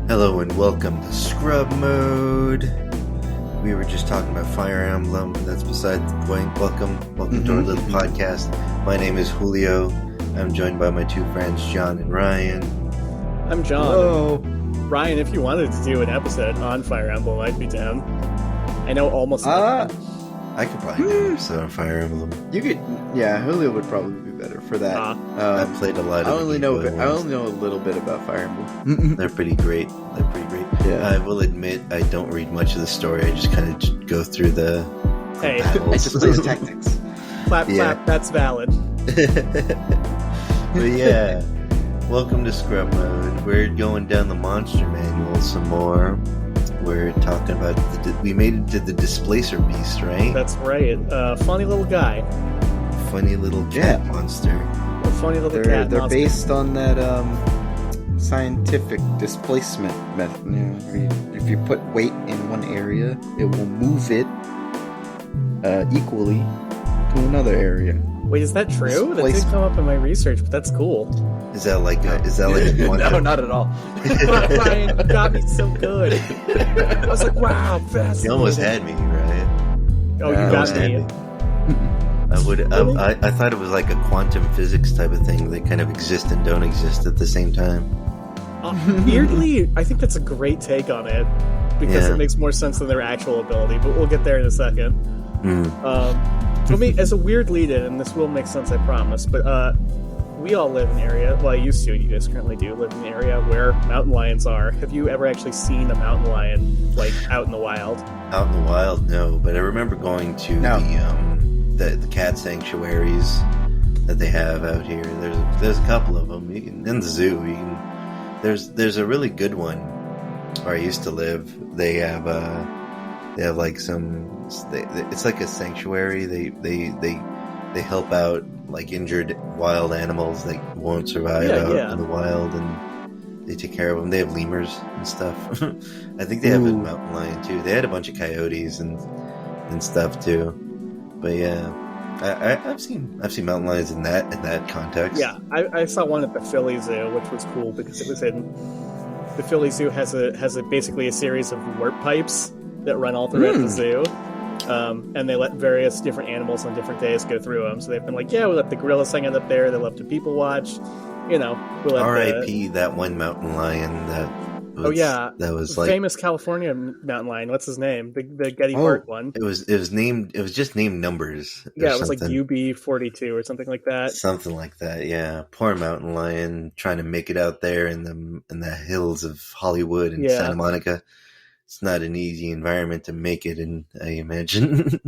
Hello and welcome to Scrub Mode. We were just talking about Fire Emblem. That's beside the point. Welcome to our little podcast. My name is Julio. I'm joined by my two friends, John and Ryan. I'm John. Hello. Ryan, if you wanted to do an episode on Fire Emblem, I'd be down. I know almost nothing. I could probably do an episode on Fire Emblem. You could, yeah. Julio would probably be better for that. I played a lot of. I only know a little bit about Fire Emblem. They're pretty great. Yeah. I will admit I don't read much of the story. I just kind of go through the. Hey, I just play the tactics. clap, that's valid. But yeah, welcome to Scrub Mode. We're going down the monster manual some more. We're talking about we made it to the Displacer Beast, right? That's right. Funny little guy. Funny little cat monster. A funny little cat They're monster. based on that scientific displacement method. You know, if you put weight in one area, it will move it equally to another area. Wait, is that true? That did Displacement. come up in my research, but that's cool. Is that like a quantum? No, not at all. Ryan, you got me so good. I was like, wow, fascinating. You almost had me, right? Oh, Yeah, you got almost had me. me. I thought it was like a quantum physics type of thing. They kind of exist and don't exist at the same time. Weirdly, I think that's a great take on it because Yeah. it makes more sense than their actual ability. But we'll get there in a second. For me, as a weird lead-in, and this will make sense, I promise. But we all live in an area. Well, I used to. You guys currently do live in an area where mountain lions are. Have you ever actually seen a mountain lion like out in the wild? Out in the wild, no. But I remember going to the cat sanctuaries that they have out here. There's a couple of them. In the zoo, there's a really good one where I used to live. They have like some. It's like a sanctuary. They help out like injured wild animals that won't survive out in the wild, and they take care of them. They have lemurs and stuff. I think they have a mountain lion too. They had a bunch of coyotes and stuff too. But yeah, I've seen mountain lions in that context. Yeah, I saw one at the Philly Zoo, which was cool because it was in the Philly Zoo has basically a series of warp pipes that run all throughout the zoo. And they let various different animals on different days go through them. So they've been like, yeah, we let the gorillas hang out up there. They love to people watch. You know, we let R.I.P. that one mountain lion that was like famous California mountain lion. What's his name? The Getty Park one. It was just named numbers. Yeah, it was like UB42 or something like that. Something like that. Yeah, poor mountain lion trying to make it out there in the hills of Hollywood and Santa Monica. It's not an easy environment to make it in, I imagine.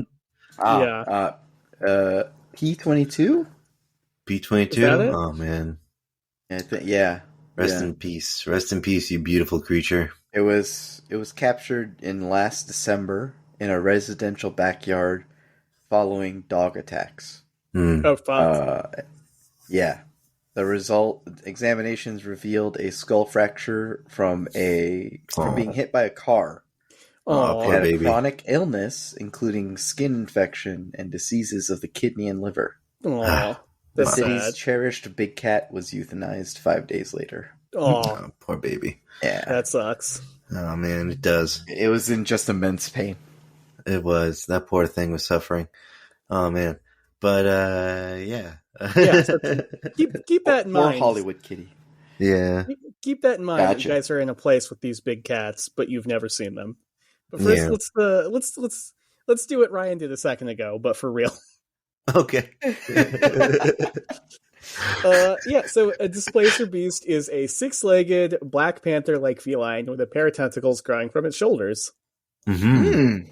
P22? P22? Oh, man. Yeah. Rest in peace. Rest in peace, you beautiful creature. It was captured in last December in a residential backyard following dog attacks. Oh, fuck. Yeah. The result examinations revealed a skull fracture from being hit by a car. Oh, He had a baby. chronic illness, including skin infection and diseases of the kidney and liver. The The that's city's sad. cherished big cat was euthanized 5 days later. Oh, Poor baby. Yeah. that sucks. Oh, man, it does. It was in just immense pain. It was. That poor thing was suffering. Oh, man. But, yeah. Yeah, so keep that in Poor mind. Hollywood kitty. Yeah. Keep that in mind. Gotcha. You guys are in a place with these big cats, but you've never seen them. But first, let's do what Ryan did a second ago, but for real. Okay. So a Displacer Beast is a 6-legged Black Panther-like feline with a pair of tentacles growing from its shoulders. Mm-hmm.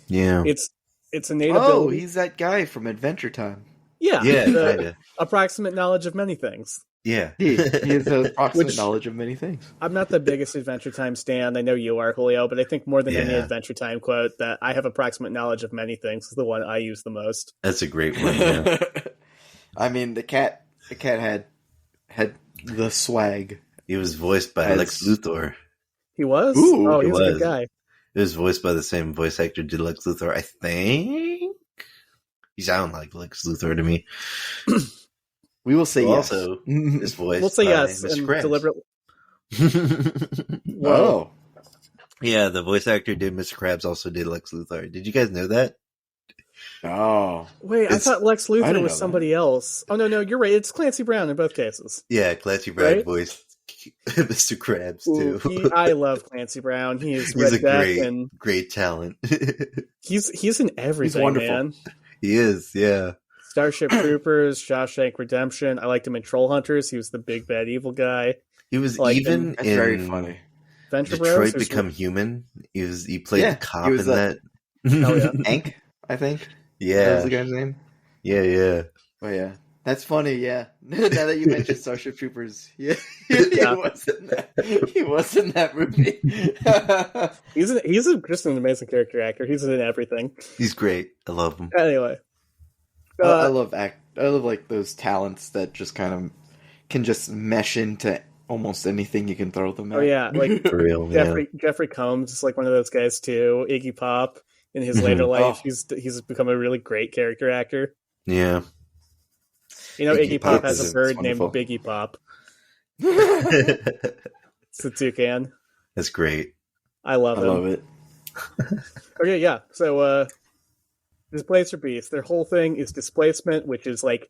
Yeah. It's a innate Oh, ability. he's that guy from Adventure Time. Yeah, Yeah, the kinda. approximate knowledge of many things. Yeah. He has an approximate Which- knowledge of many things. I'm not the biggest Adventure Time stan. I know you are, Julio, but I think more than any Yeah. Adventure Time quote that I have approximate knowledge of many things is the one I use the most. That's a great one. Yeah. I mean, the cat had the swag. He was voiced by Lex Luthor. He was? Ooh, oh, he he's a was. good guy. It was voiced by the same voice actor did Lex Luthor, I think. He sounded like Lex Luthor to me. We will say yes. Also, this voice We'll say by yes Mr. and Krabs. deliberately. Oh. Yeah, the voice actor did Mr. Krabs also did Lex Luthor. Did you guys know that? Oh. Wait, I thought Lex Luthor didn't was know somebody else. Oh, no, you're right. It's Clancy Brown in both cases. Yeah, Clancy Brown Right? voiced Mr. Krabs too. I love Clancy Brown. He is He's a Red Death, and great talent. he's in everything, He's wonderful. man. He is, yeah. Starship Troopers, Shawshank Redemption. I liked him in Troll Hunters. He was the big bad evil guy. He was Like even That's in very funny. Venture Detroit Bros. Become Human. He played Yeah, the cop he was in that. Oh, yeah. Hank, I think. That was Yeah, the guy's name. yeah. Oh yeah, that's funny. Yeah, now that you mentioned Starship Troopers, yeah, he Yeah. was in that. He was in that movie. He's just an amazing character actor. He's in everything. He's great. I love him. Anyway. I love like those talents that just kind of can just mesh into almost anything you can throw them at. Oh yeah, like For real, yeah. Jeffrey Combs is like one of those guys too. Iggy Pop in his later life, Oh. he's become a really great character actor. Yeah. You know, Iggy Pop has is a bird wonderful. named Biggie Pop. That's It's a toucan. great. I love I him. love it. Okay, yeah. So, Displacer Beasts, their whole thing is displacement, which is like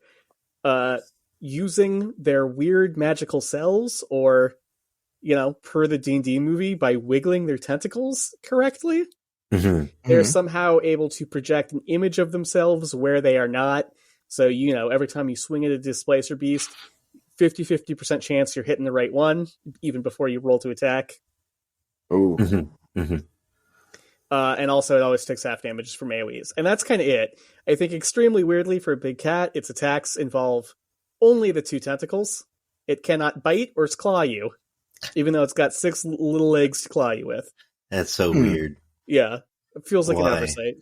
using their weird magical cells, or per the D&D movie, by wiggling their tentacles correctly. Mm-hmm. They're somehow able to project an image of themselves where they are not. So, every time you swing at a Displacer Beast, 50% chance you're hitting the right one, even before you roll to attack. Oh, And also, it always takes half damages from AoEs. And that's kind of it. I think extremely weirdly for a big cat, its attacks involve only the 2 tentacles. It cannot bite or claw you, even though it's got 6 little legs to claw you with. That's so weird. Yeah, it feels like Why? an oversight.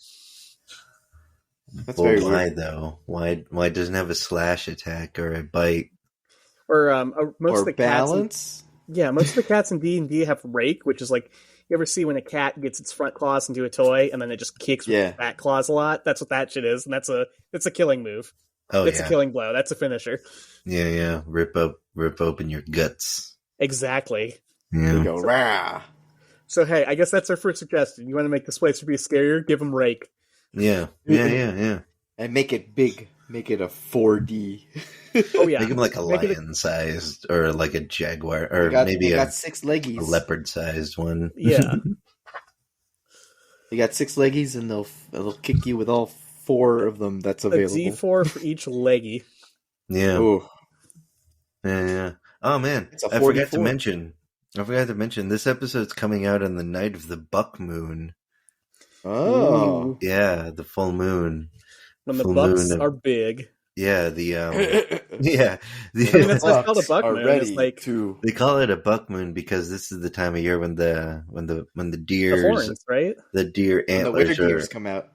that's Well, very why weird. though? Why doesn't it have a slash attack or a bite? Or most Or of the cats. balance. Most of the cats in D&D have rake, which is like, you ever see when a cat gets its front claws into a toy and then it just kicks with its back claws a lot? That's what that shit is, and that's a killing move. Oh It's yeah, a killing blow. That's a finisher. yeah. Rip open your guts. Exactly. You Yeah. go rah. So hey, I guess that's our first suggestion. You want to make this place to be scarier? Give them rake. Yeah. And make it big. Make it a 4D. Oh yeah, Make him like a Make it a- lion-sized, or like a jaguar, or They maybe got a 6 leggies. leopard-sized one. yeah. They got 6 leggies, and they'll kick you with all 4 of them that's A available. D4 for each leggy. Yeah. Ooh. Yeah. Oh man, It's a I forgot to 44. mention this episode's coming out on the night of the buck moon. Oh. Ooh. Yeah, the full moon. When the Full bucks moon of- are big. Yeah, the I mean, that's the, called a buck are moon. ready It's like to. they call it a buck moon because this is the time of year when the the deers, horns, right? the deer When the winter antlers deers are, come out.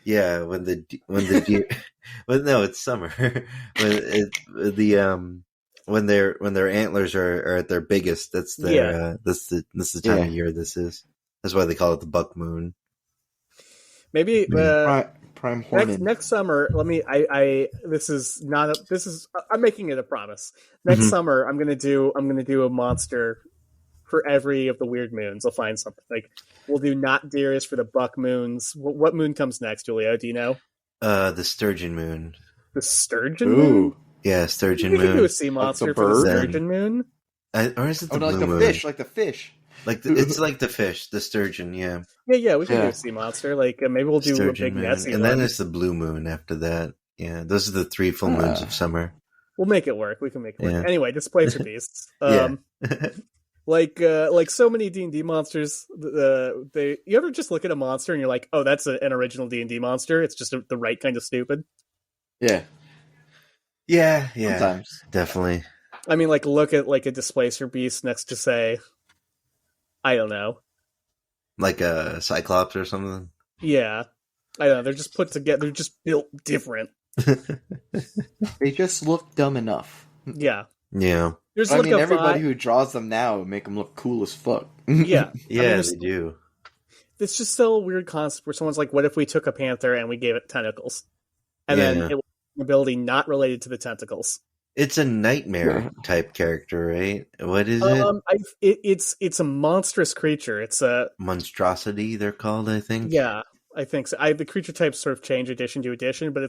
yeah, when the deer, well, no, it's summer. When their antlers are at their biggest, that's their this is the time of year this is. That's why they call it the buck moon. Maybe Prime Hornet. next summer. Let me. This is not. I'm making it a promise. Next summer, I'm gonna do a monster for every of the weird moons. I'll find something like we'll do not deers for the buck moons. What moon comes next, Julio? Do you know? The sturgeon moon. The sturgeon moon. Ooh. Yeah, sturgeon You can do a moon. sea Like monster the for the bird? sturgeon moon. Or is it the Oh, no, blue like the moon? fish. Like the fish. It's like the fish, the sturgeon. Yeah, Yeah, we can do Yeah. a sea monster. Like maybe we'll do a sturgeon big moon, Nessie and one. then it's the blue moon after that. Yeah, those are the 3 full moons of summer. We'll make it work. We can make it work. Yeah. Anyway, Displacer Beasts. Yeah. Like so many D&D monsters, you ever just look at a monster and you're like, oh, that's an original D&D monster. It's just the right kind of stupid. Yeah. Yeah, Sometimes. definitely. I mean, like look at like a Displacer Beast next to say, I don't know. Like a cyclops or something. Yeah. I don't know. They're just put together. They're just built different. They just look dumb enough. Yeah. Yeah, There's I like mean, a everybody vibe. who draws them now make them look cool as fuck. Yeah. yeah, there's- they do. It's just still a weird concept where someone's like, what if we took a panther and we gave it tentacles? And then Yeah. it was an ability not related to the tentacles. It's a nightmare type character, right? What is it? It's a monstrous creature. It's a Monstrosity, they're called, I think. Yeah, I think so. The creature types sort of change edition to edition, but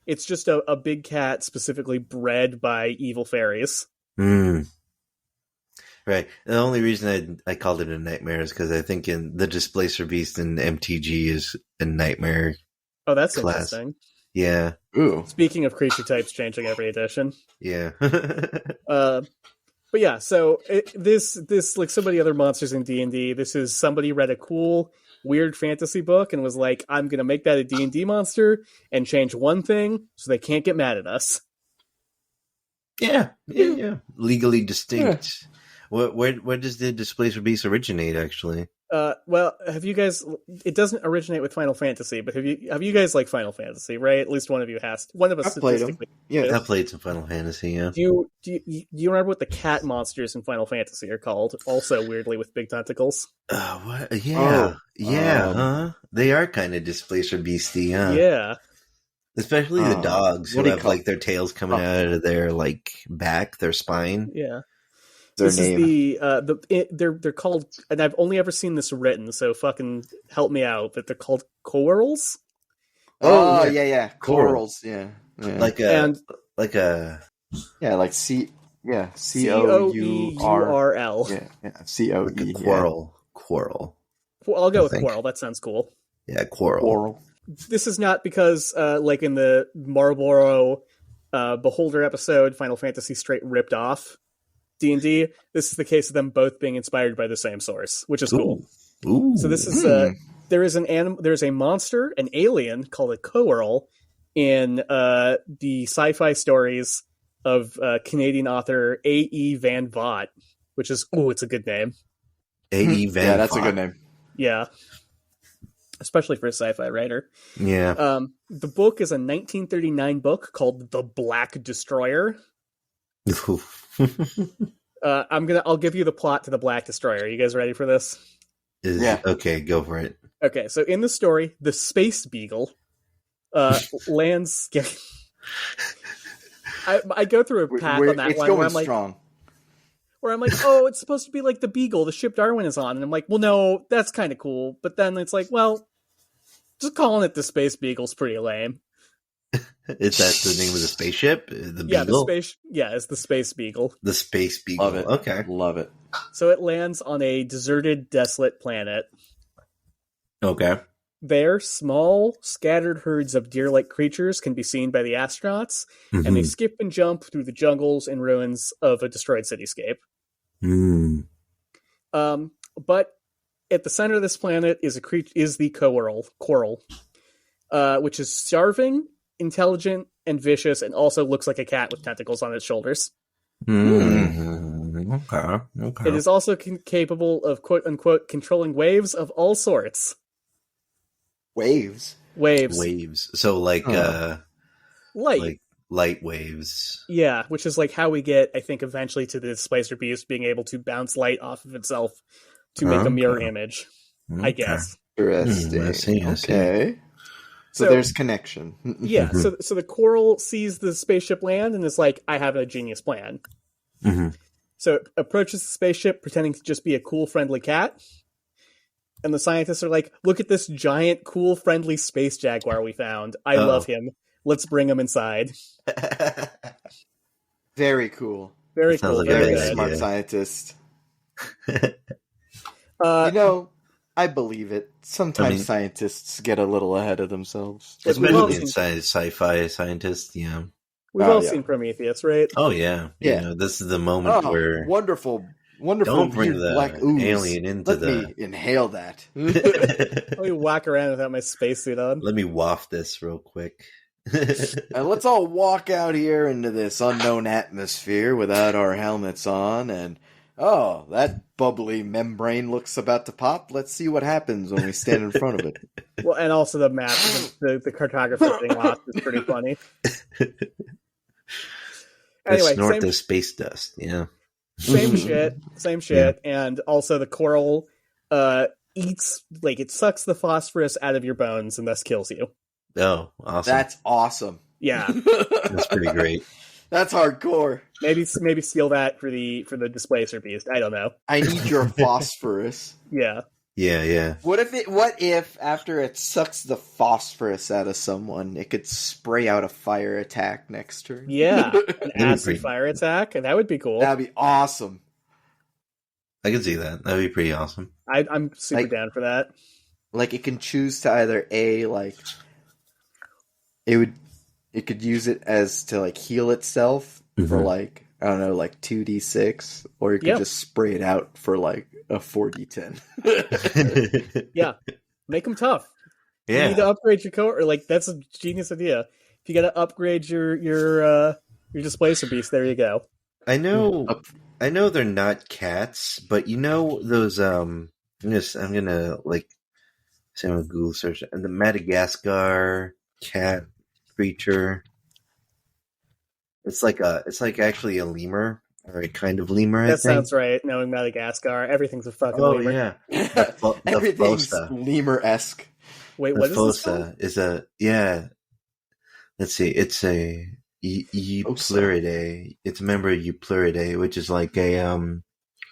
it's just a big cat specifically bred by evil fairies. Hmm. Right. The only reason I called it a nightmare is because I think in the Displacer Beast in MTG is a nightmare. Oh, that's class. Interesting. Yeah. Ooh. Speaking of creature types changing every edition. Yeah. But yeah, so this like so many other monsters in D&D, this is somebody read a cool, weird fantasy book and was like, I'm going to make that a D&D monster and change one thing so they can't get mad at us. Yeah. Legally distinct. Yeah. Where does the Displacer Beast originate, actually? Well, have you guys? It doesn't originate with Final Fantasy, but have you guys like Final Fantasy? Right? At least one of you has. One of us. I played them. Yeah, I played some Final Fantasy. Yeah. Do you remember what the cat monsters in Final Fantasy are called? Also, weirdly, with big tentacles. What? Yeah, huh? They are kind of Displacer Beastie, huh? Yeah. Especially the dogs who have like their tails coming out of their like back, their spine. Yeah. Their this name. is they're called, and I've only ever seen this written, so fucking help me out. But they're called corals. Oh yeah, corals. Yeah. Like COURL. Yeah, COE. Quarrel. Well, I'll go with quarrel. That sounds cool. Yeah, quarrel. This is not because, like in the Marlboro Beholder episode, Final Fantasy straight ripped off D&D. This is the case of them both being inspired by the same source, which is cool. Ooh. So this is there's a monster, an alien called a coeurl in the sci-fi stories of Canadian author A.E. Van Vogt, which is it's a good name. A.E. Van Vogt. Yeah, that's a good name. Yeah. Especially for a sci-fi writer. Yeah. The book is a 1939 book called The Black Destroyer. I'll give you the plot to The Black Destroyer. Are you guys ready for this? Yeah. Okay, go for it. Okay, so in the story, the Space Beagle lands. I go through a path on that one where I'm like, strong. Where I'm like, oh, it's supposed to be like the Beagle, the ship Darwin is on, and I'm like, well, no, that's kind of cool. But then it's like, well, just calling it the Space Beagle's pretty lame. Is that the name of the spaceship? The Beagle? It's the Space Beagle. The Space Beagle. Love it. Okay. Love it. So it lands on a deserted, desolate planet. Okay. There, small, scattered herds of deer-like creatures can be seen by the astronauts, and they skip and jump through the jungles and ruins of a destroyed cityscape. But at the center of this planet is the coral, which is starving, intelligent, and vicious, and also looks like a cat with tentacles on its shoulders. Okay. It is also capable of quote-unquote controlling waves of all sorts. Waves. So like light. Like light waves. Yeah, which is like how we get, I think, eventually to the Displacer Beast being able to bounce light off of itself to make a mirror image. I guess. Interesting. I see. Okay. So there's connection. Yeah. So the coral sees the spaceship land and is like, I have a genius plan. So it approaches the spaceship pretending to just be a cool, friendly cat. And the scientists are like, look at this giant, cool, friendly space jaguar we found. I love him. Let's bring him inside. Very cool. Very cool. Like Very good smart idea. scientist. I believe it. Sometimes scientists get a little ahead of themselves. Especially in sci-fi scientists, yeah. We've all seen Prometheus, right? Oh, yeah. Yeah. You know, this is the moment where... Wonderful. Don't bring the black ooze. alien into Let me inhale that. Let me walk around without my spacesuit on. Let me waft this real quick. Let's all walk out here into this unknown atmosphere without our helmets on, and that bubbly membrane looks about to pop. Let's see what happens when we stand in front of it. Well, and also the map, the cartographer getting lost is pretty funny. Anyway, snort the space dust, yeah. Same shit, yeah. And also the coral eats, like, it sucks the phosphorus out of your bones and thus kills you. Oh, awesome. That's awesome. Yeah. That's pretty great. That's hardcore. Maybe steal that for the Displacer Beast. I don't know. I need your phosphorus. Yeah. Yeah. What if after it sucks the phosphorus out of someone, it could spray out a fire attack next turn? Yeah. An acid fire attack. That would be cool. That'd be awesome. I could see that. That'd be pretty awesome. I'm super down for that. Like it can choose to either it could use it as to like heal itself for like, I don't know, like 2d6, or you could just spray it out for like a 4d10. Yeah, make them tough. Yeah, you need to upgrade your coat, or like that's a genius idea. If you got to upgrade your Displacer Beast, there you go. I know they're not cats, but you know those I'm gonna like say on Google search, and the Madagascar cat creature. It's like actually a lemur, or a kind of lemur. That sounds right. Knowing Madagascar, everyth's a fucking lemur. Yeah, Everything's lemur-esque. Wait, what is this? Fossa is a Let's see. It's a Eupluridae. It's a member of Eupluridae, which is like a I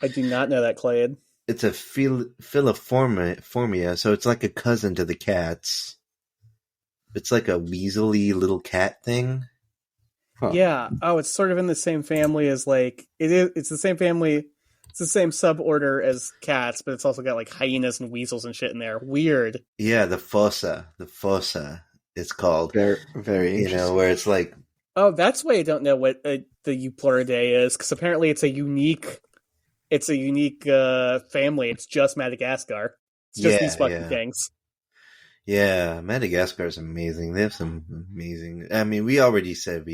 do not know that, Clade. It's a Filiformia, so it's like a cousin to the cats. It's like a weaselly little cat thing. Huh. Yeah. Oh, it's sort of in the same family as like it is. It's the same family. It's the same suborder as cats, but it's also got like hyenas and weasels and shit in there. Weird. Yeah, the fossa. It's called. Very, very interesting. Where it's like. Oh, that's why I don't know what the Eupluridae is, because apparently it's a unique family. It's just Madagascar. It's just these fucking things. Yeah, Madagascar is amazing. They have some amazing. I mean, we already said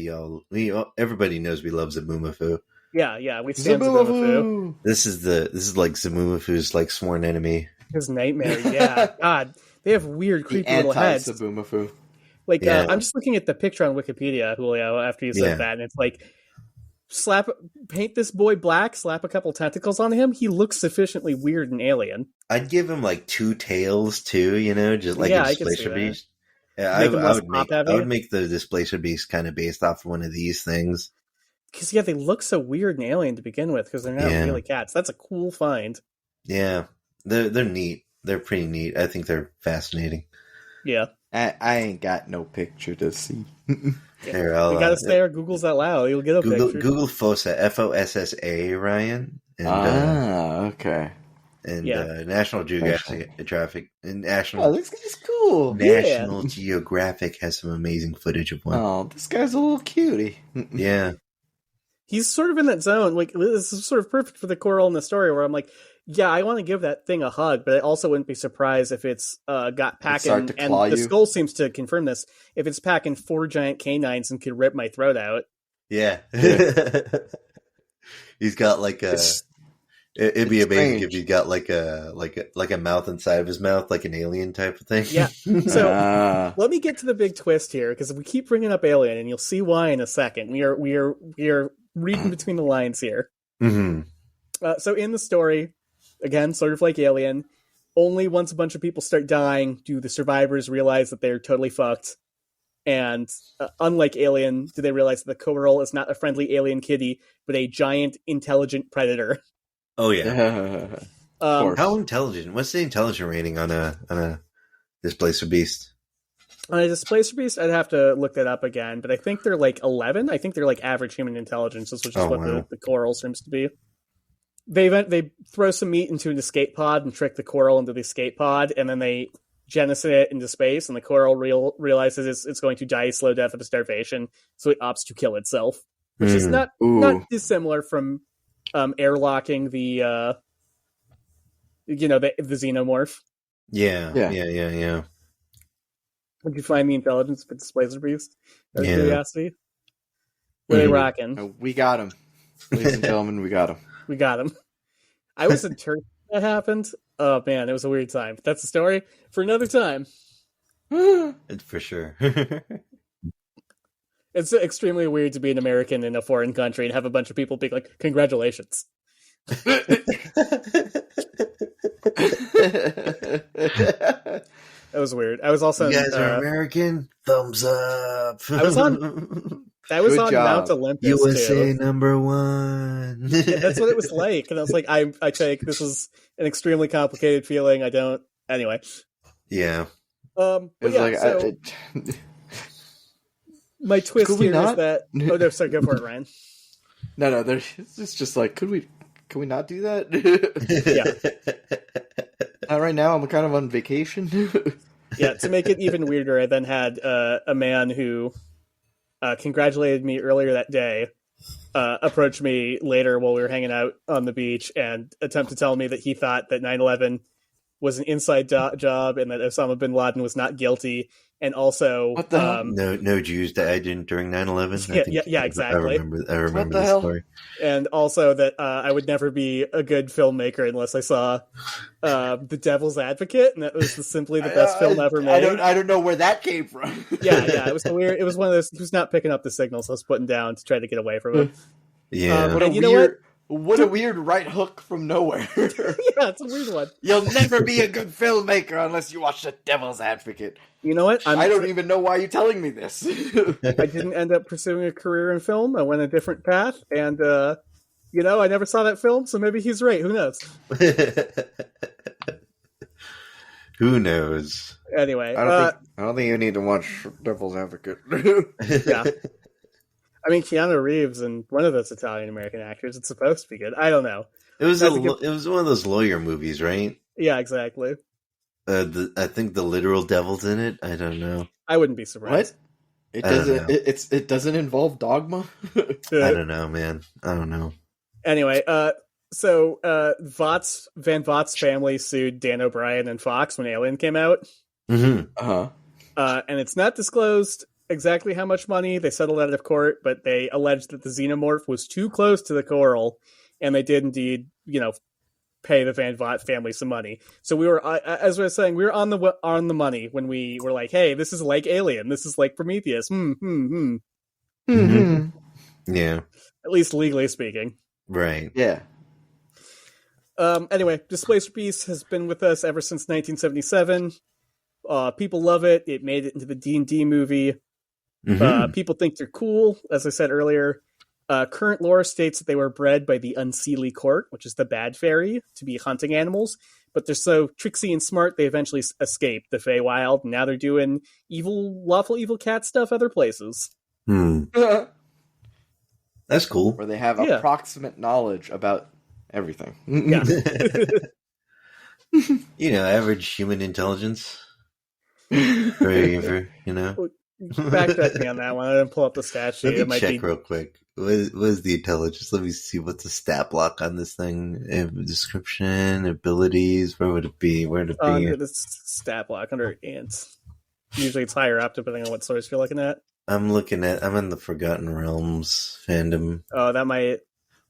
everybody knows we love Zaboomafoo. Yeah, we stand Zaboomafoo. This is like Zaboomafoo's like sworn enemy. His nightmare. Yeah, God, they have weird, creepy little heads. Zaboomafoo. Like I'm just looking at the picture on Wikipedia, Julio. After you said that, and it's like paint this boy black, slap a couple tentacles on him. He looks sufficiently weird and alien. I'd give him like 2 tails too, just like a Displacer Beast. Yeah, I would make the Displacer Beast kind of based off of one of these things. Because they look so weird and alien to begin with, because they're not really cats. That's a cool find. Yeah, they're neat. They're pretty neat. I think they're fascinating. Yeah. I ain't got no picture to see. Here, you gotta say our Googles out loud. You'll get a picture. Google Fossa, Fossa, Ryan. And, okay. And National Geographic and National. Oh, this guy's cool. National Geographic has some amazing footage of one. Oh, this guy's a little cutie. Yeah. He's sort of in that zone. Like, this is sort of perfect for the coral in the story, where I'm like, yeah, I want to give that thing a hug, but I also wouldn't be surprised if it's got packing, and the skull seems to confirm this, if it's packing 4 giant canines and could rip my throat out. Yeah. He's got like a... It'd be amazing if he got like a mouth inside of his mouth, like an alien type of thing. Yeah. So let me get to the big twist here, because we keep bringing up Alien, and you'll see why in a second. We are reading between the lines here. Mm-hmm. So in the story, again, sort of like Alien, only once a bunch of people start dying do the survivors realize that they're totally fucked. And unlike Alien, do they realize that the coral is not a friendly alien kitty, but a giant intelligent predator. Oh yeah. How intelligent? What's the intelligence rating on a Displacer Beast? On a Displacer Beast, I'd have to look that up again, but I think they're like 11. I think they're like average human intelligence, which is what the coral seems to be. They throw some meat into an escape pod and trick the coral into the escape pod, and then they jettison it into space, and the coral realizes it's going to die a slow death of starvation, so it opts to kill itself, which is not dissimilar from airlocking the xenomorph. Yeah. Would you find the intelligence for Displacer Beast? Out of curiosity? Were they rocking? We got him. Ladies and gentlemen, we got him. We got him. I was in Turkey when that happened. Oh man, it was a weird time. That's the story for another time. For sure. It's extremely weird to be an American in a foreign country and have a bunch of people be like, congratulations. That was weird. I was also... You guys are American? Thumbs up. I was on That was Good on job. Mount Olympus, USA too. #1. Yeah, that's what it was like. And I was like, I take this is an extremely complicated feeling. I don't. Anyway. Yeah. But yeah, so my twist here is that. Oh no, sorry, go for it, Ryan. No, it's just like, can we not do that? Yeah. Right now, I'm kind of on vacation. Yeah, to make it even weirder, I then had a man who congratulated me earlier that day approach me later while we were hanging out on the beach and attempt to tell me that he thought that 9/11 was an inside job and that Osama bin Laden was not guilty. And also, what the hell? No Jews died during 9/11. Yeah, exactly. I remember the story. And also that I would never be a good filmmaker unless I saw The Devil's Advocate, and that was simply the best film ever made. I don't know where that came from. Yeah, it was weird. It was one of those. He was not picking up the signals I was putting down to try to get away from him. Yeah, what a weird right hook from nowhere. Yeah, it's a weird one. You'll never be a good filmmaker unless you watch The Devil's Advocate. You know what? I don't even know why you're telling me this. I didn't end up pursuing a career in film. I went a different path, and I never saw that film, so maybe he's right. Who knows? Who knows? Anyway, I don't think you need to watch Devil's Advocate. Yeah. I mean, Keanu Reeves and one of those Italian American actors. It's supposed to be good. I don't know. It was one of those lawyer movies, right? Yeah, exactly. I think the literal devil's in it. I don't know. I wouldn't be surprised. What? It doesn't involve dogma. I don't know, man. I don't know. Anyway, so Van Vogt's family sued Dan O'Brien and Fox when Alien came out. Mm-hmm. And it's not disclosed exactly how much money. They settled out of court, but they alleged that the xenomorph was too close to the coral, and they did indeed, pay the Van Vogt family some money. So we were, as I was saying, we were on the money when we were like, "Hey, this is like Alien. This is like Prometheus." Mm-hmm. Yeah. At least legally speaking. Right. Yeah. Anyway, Displacer Beasts has been with us ever since 1977. People love it. It made it into the D&D movie. Mm-hmm. People think they're cool, as I said earlier. Current lore states that they were bred by the Unseelie Court, which is the bad fairy, to be hunting animals. But they're so tricksy and smart, they eventually escaped the Feywild, and now they're doing lawful evil cat stuff other places. That's cool. Where they have approximate knowledge about everything. Yeah. Average human intelligence. Backtrack me on that one. I didn't pull up the stat sheet. Let me check real quick. What is the intelligence? Let me see what's the stat block on this thing. Description, abilities. Where would it be? Under the stat block, under ants. Usually it's higher up depending on what source you're looking at. I'm in the Forgotten Realms fandom. Oh, that might...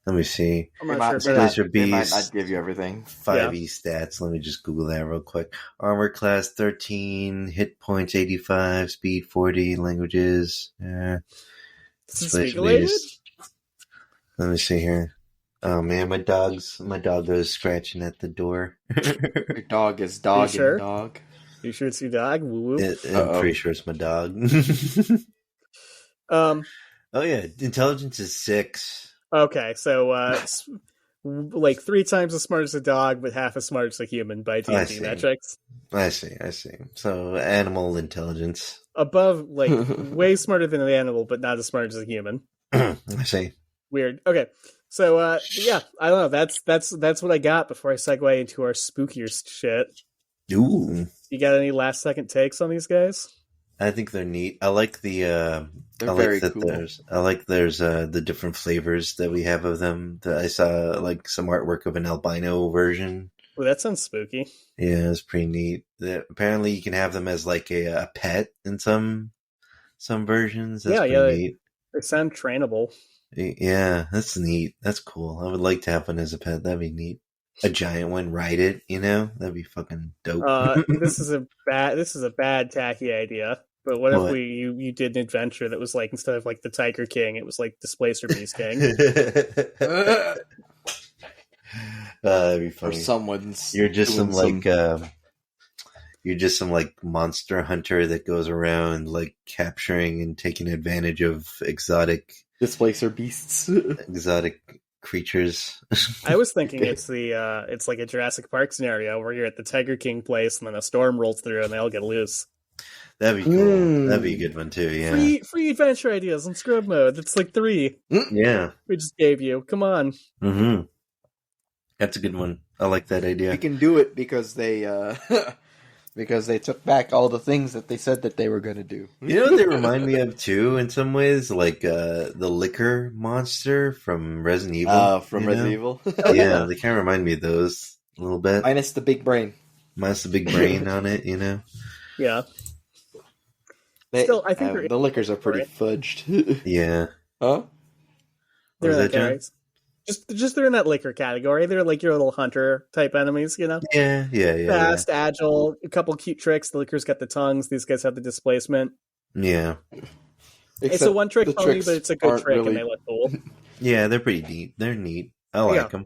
Let me see. I'm not sure. Displacer Beasts. They might not give you everything. 5e stats. Let me just Google that real quick. Armor class 13, hit points 85, speed 40, languages. Displacer Beasts. Let me see here. Oh man, my dog goes scratching at the door. Your dog is dog sure? and dog. You sure it's your dog? Woo-woo. I'm pretty sure it's my dog. Oh yeah, intelligence is 6. Okay, so it's like 3 times as smart as a dog, but half as smart as a human by D&D metrics. I see. So animal intelligence. Above, way smarter than an animal, but not as smart as a human. I see. Weird. Okay, so I don't know. That's what I got before I segue into our spookier shit. Ooh. You got any last second takes on these guys? I think they're neat. I like the. They're very cool. There's the different flavors that we have of them. I saw some artwork of an albino version. Well, that sounds spooky. Yeah, it's pretty neat. Apparently, you can have them as a pet in some versions. That's pretty neat. They sound trainable. Yeah, that's neat. That's cool. I would like to have one as a pet. That'd be neat. A giant one, ride it. That'd be fucking dope. This is a bad tacky idea. But what if you did an adventure that was instead of the Tiger King, it was Displacer Beast King? That'd be funny. Or someone's You're just you're just some like monster hunter that goes around like capturing and taking advantage of exotic Displacer Beasts. exotic creatures. I was thinking it's like a Jurassic Park scenario where you're at the Tiger King place and then a storm rolls through and they all get loose. That'd be cool. That'd be a good one too. Yeah. Free adventure ideas on ScrubMode. It's like 3. Yeah. We just gave you. Come on. Mm-hmm. That's a good one. I like that idea. We can do it because they took back all the things that they said that they were going to do. You know what they remind me of too, in some ways, like the liquor monster from Resident Evil. Resident Evil. Yeah, they kind of remind me of those a little bit. Minus the big brain. Minus the big brain on it, you know. Yeah. Still, I think the liquors are pretty fudged. Yeah. Huh? They're in that category. Just they're in that liquor category. They're like your little hunter type enemies, you know? Yeah. Fast, agile, a couple cute tricks. The liquor's got the tongues. These guys have the displacement. Yeah. It's a one-trick pony, but it's a good trick, and they look cool. Yeah, they're pretty neat. They're neat. I like them.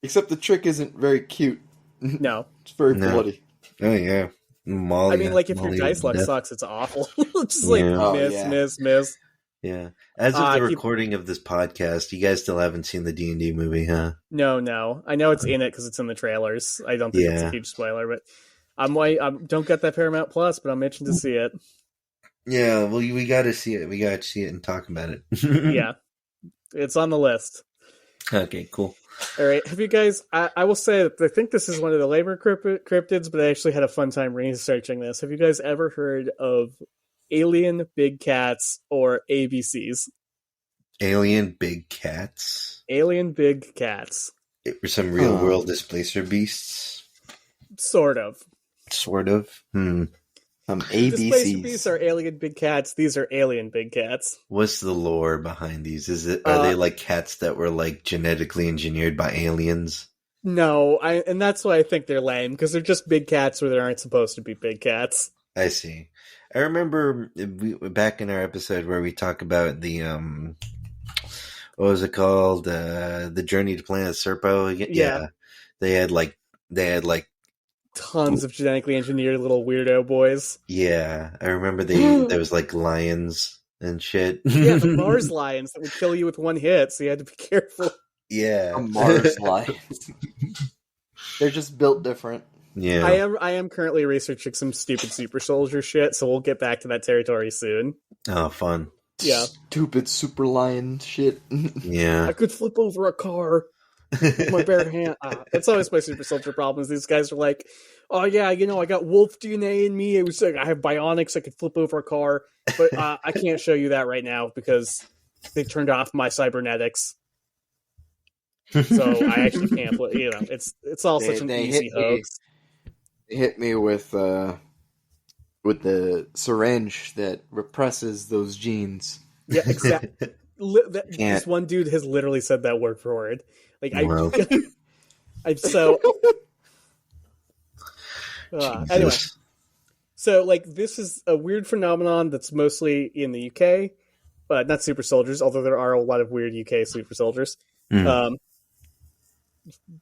Except the trick isn't very cute. No. It's very bloody. Oh, yeah. Molly, I mean, like, if your dice luck sucks, it's awful. Just like, miss. Yeah. As of the recording of this podcast, you guys still haven't seen the D&D movie, huh? No. I know it's in it because it's in the trailers. I don't think it's a huge spoiler, but I don't get that Paramount Plus, but I'm itching to see it. Yeah, well, we got to see it. We got to see it and talk about it. Yeah. It's on the list. Okay, cool. All right. Have you guys... I will say that I think this is one of the later cryptids, but I actually had a fun time researching this. Have you guys ever heard of alien big cats or ABCs? Alien big cats? Alien big cats. Some real-world displacer beasts? Sort of. ABCs. Displacer beasts are alien big cats. These are alien big cats. What's the lore behind these? Are they like cats that were like genetically engineered by aliens? No, and that's why I think they're lame, because they're just big cats where they aren't supposed to be big cats. I see. I remember back in our episode where we talk about the what was it called? The Journey to Planet Serpo. Yeah. They had like tons of genetically engineered little weirdo boys. Yeah, I remember there was like lions and shit. Yeah, the Mars lions that would kill you with one hit, so you had to be careful. Yeah, Mars lions. They're just built different. Yeah, I am currently researching some stupid super soldier shit, so we'll get back to that territory soon. Oh, fun. Yeah, stupid super lion shit. Yeah, I could flip over a car with my bare hand. That's always my super soldier problems. These guys are like, oh yeah, I got wolf DNA in me. It was like I have bionics. I could flip over a car, but I can't show you that right now because they turned off my cybernetics. So I actually can't. It's all such an easy hoax. They hit me with the syringe that represses those genes. Yeah, exactly. This one dude has literally said that word for word. Like wow. Anyway, so like this is a weird phenomenon that's mostly in the UK, but not super soldiers. Although there are a lot of weird UK super soldiers. But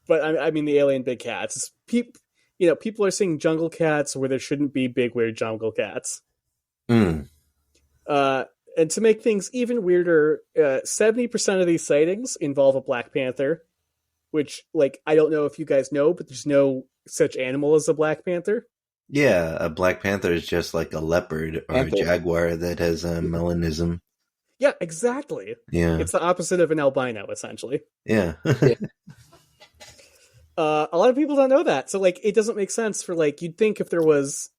I mean the alien big cats. People are seeing jungle cats where there shouldn't be big weird jungle cats. And to make things even weirder, 70% of these sightings involve a black panther, which, like, I don't know if you guys know, but there's no such animal as a black panther. Yeah, a black panther is just like a leopard or a jaguar that has melanism. Yeah, exactly. Yeah. It's the opposite of an albino, essentially. Yeah. A lot of people don't know that. So, like, it doesn't make sense for, like, you'd think if there was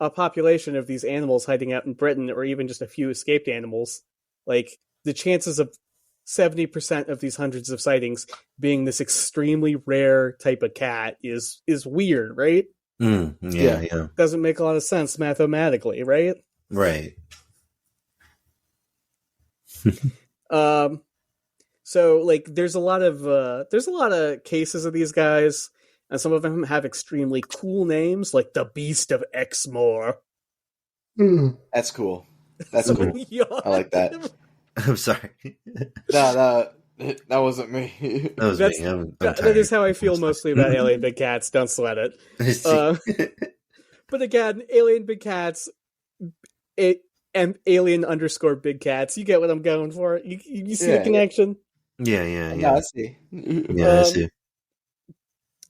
a population of these animals hiding out in Britain, or even just a few escaped animals, like, the chances of 70% of these hundreds of sightings being this extremely rare type of cat is weird, right? Yeah. Doesn't make a lot of sense mathematically, right? Right. So, like, there's a lot of cases of these guys, and some of them have extremely cool names, like the Beast of Exmoor. That's cool. That's cool. I like that. I'm sorry. No, that wasn't me. That was me. I'm that is how I feel mostly about alien big cats. Don't sweat it. But again, alien big cats, and alien underscore big cats. You get what I'm going for. You see the connection? Yeah. I see. Yeah, I see.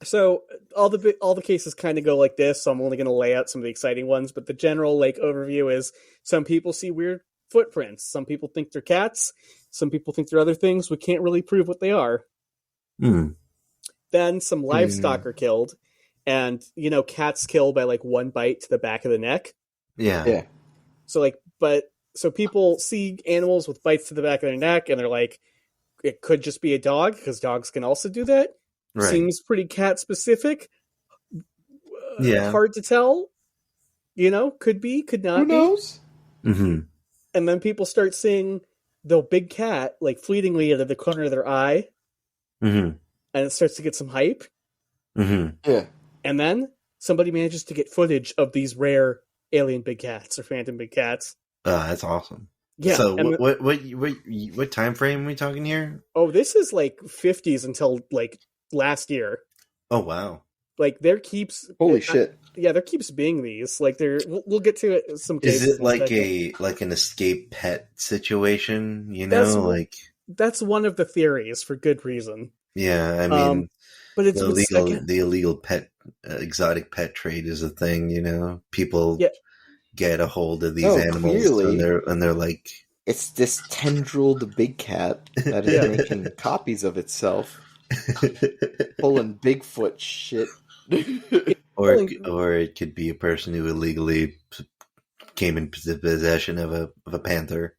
So all the cases kind of go like this. So I'm only going to lay out some of the exciting ones, but the general overview is some people see weird footprints. Some people think they're cats. Some people think they're other things. We can't really prove what they are. Then some livestock are killed, and cats kill by one bite to the back of the neck. Yeah. So people see animals with bites to the back of their neck, and they're like, it could just be a dog because dogs can also do that. Right. Seems pretty cat specific. Hard to tell. Could be, could not be. Who knows? Mm-hmm. And then people start seeing the big cat fleetingly out of the corner of their eye. Mm-hmm. And it starts to get some hype. Mm-hmm. Yeah. And then somebody manages to get footage of these rare alien big cats or phantom big cats. That's awesome. Yeah. So what time frame are we talking here? Oh, this is 50s until last year. Oh wow! There keeps shit. Yeah, there keeps being these. We'll get to it. Some cases. Is it like an escape pet situation? That's one of the theories for good reason. Yeah, I mean, but it's the illegal pet, exotic pet trade is a thing. People get a hold of these animals, clearly. and they're like, it's this tendrilled big cat that is making copies of itself. Pulling Bigfoot shit. or it could be a person who illegally came in possession of a panther.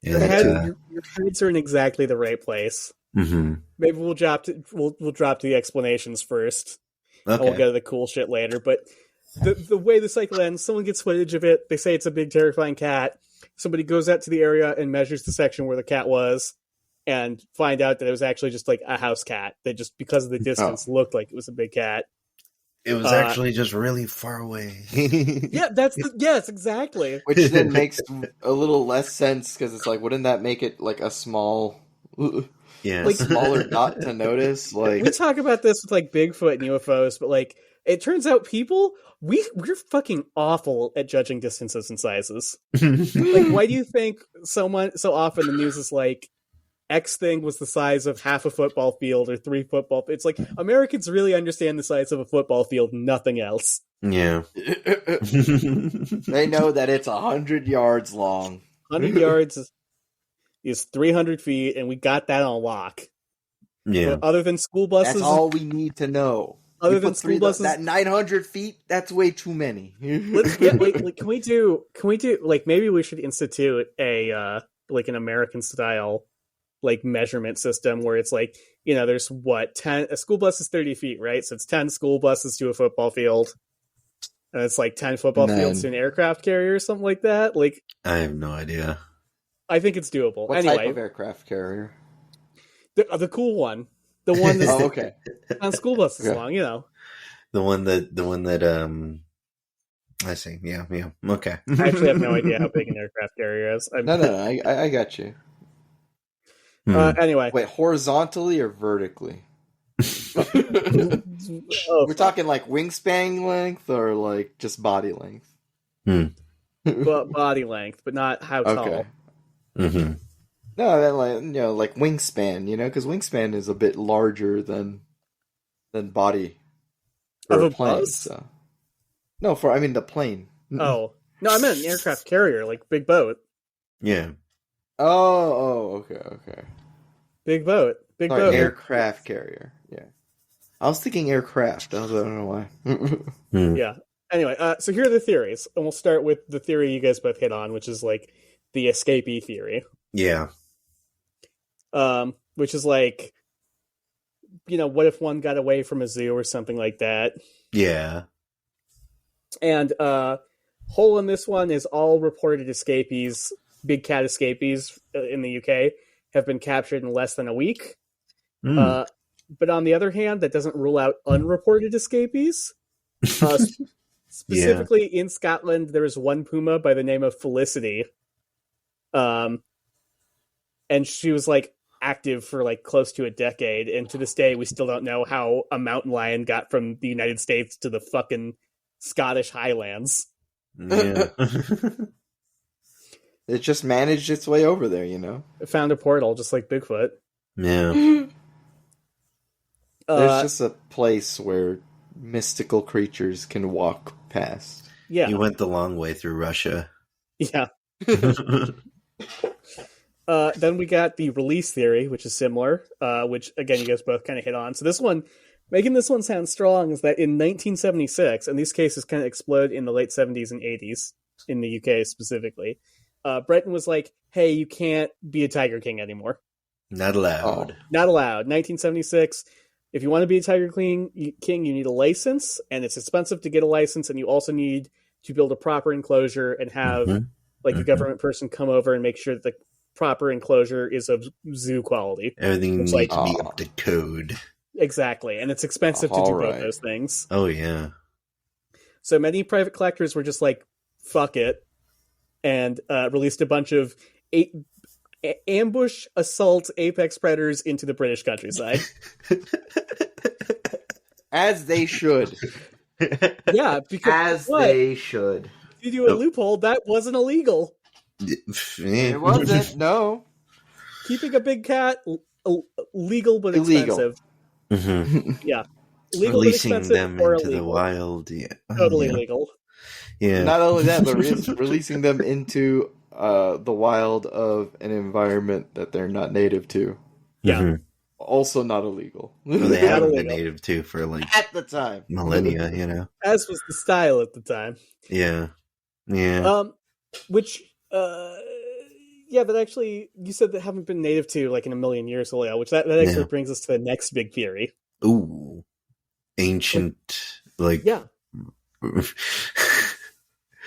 Your heads are in exactly the right place. Mm-hmm. Maybe we'll drop to the explanations first. Okay. And we'll get to the cool shit later. But the way the cycle ends, someone gets footage of it. They say it's a big terrifying cat. Somebody goes out to the area and measures the section where the cat was, and find out that it was actually just a house cat that just because of the distance looked like it was a big cat. It was actually just really far away. Yes, exactly. Which then makes a little less sense because it's wouldn't that make it a small, smaller dot to notice? We talk about this with Bigfoot and UFOs, but it turns out we're fucking awful at judging distances and sizes. Why do you think so often the news is X thing was the size of half a football field or 3 football. It's Americans really understand the size of a football field, nothing else. Yeah. They know that it's 100 yards long. 100 yards is 300 feet, and we got that on lock. Yeah. Other than school buses. That's all we need to know. Other than school buses. That 900 feet, that's way too many. Can we do, maybe we should institute an American style measurement system where it's there's 10 a school bus is 30 feet, right? So it's 10 school buses to a football field, and it's 10 football fields to an aircraft carrier or something like that. I have no idea. I think it's doable. What type of aircraft carrier? The cool one, the one that's okay. on school buses long, the one that I see. Yeah, okay. I actually have no idea how big an aircraft carrier is. No, I got you. Anyway. Wait, horizontally or vertically? We're talking wingspan length or just body length? Body length, but not how tall. Okay. Mm-hmm. No, then wingspan, because wingspan is a bit larger than body of a plane. bus? So. No, the plane. Oh. No, I meant an aircraft carrier, big boat. Yeah. Oh, okay. Big boat. Aircraft carrier. Yeah. I was thinking aircraft. I don't know why. Yeah. Anyway, so here are the theories. And we'll start with the theory you guys both hit on, which is the escapee theory. Yeah. Which is what if one got away from a zoo or something like that? Yeah. And whole in this one is all reported escapees, big cat escapees in the UK have been captured in less than a week. But on the other hand, that doesn't rule out unreported escapees. Specifically in Scotland, there is one puma by the name of Felicity. And she was active for close to a decade. And to this day, we still don't know how a mountain lion got from the United States to the fucking Scottish Highlands. Yeah. It just managed its way over there, It found a portal, just like Bigfoot. Yeah. There's just a place where mystical creatures can walk past. Yeah. You went the long way through Russia. Yeah. Then we got the release theory, which is similar, which, again, you guys both kind of hit on. So this one, making this one sound strong, is that in 1976, and these cases kind of explode in the late 70s and 80s, in the UK specifically, Britain was like, hey, you can't be a Tiger King anymore. Not allowed. Not allowed. 1976, if you want to be a Tiger King, you need a license, and it's expensive to get a license, and you also need to build a proper enclosure and have a government person come over and make sure that the proper enclosure is of zoo quality. Everything needs to be up to code. Exactly, and it's expensive to do both those things. Oh, yeah. So many private collectors were just like, fuck it, and released a bunch of ambush assault apex predators into the British countryside. As they should. Yeah, because they should. If you do a loophole, that wasn't illegal. It wasn't, no. Keeping a big cat, legal but illegal. Expensive. Mm-hmm. Yeah. Legal Releasing but expensive them or into illegal. the wild. Yeah. Totally legal. Yeah. Not only that, but releasing them into the wild of an environment that they're not native to. Yeah. Mm-hmm. Also not illegal. Well, they haven't been native to for at the time. millennia, As was the style at the time. Yeah. Yeah. Which, that actually, you said that haven't been native to in a million years, Leo, which that actually brings us to the next big theory. Ooh. Ancient, Yeah.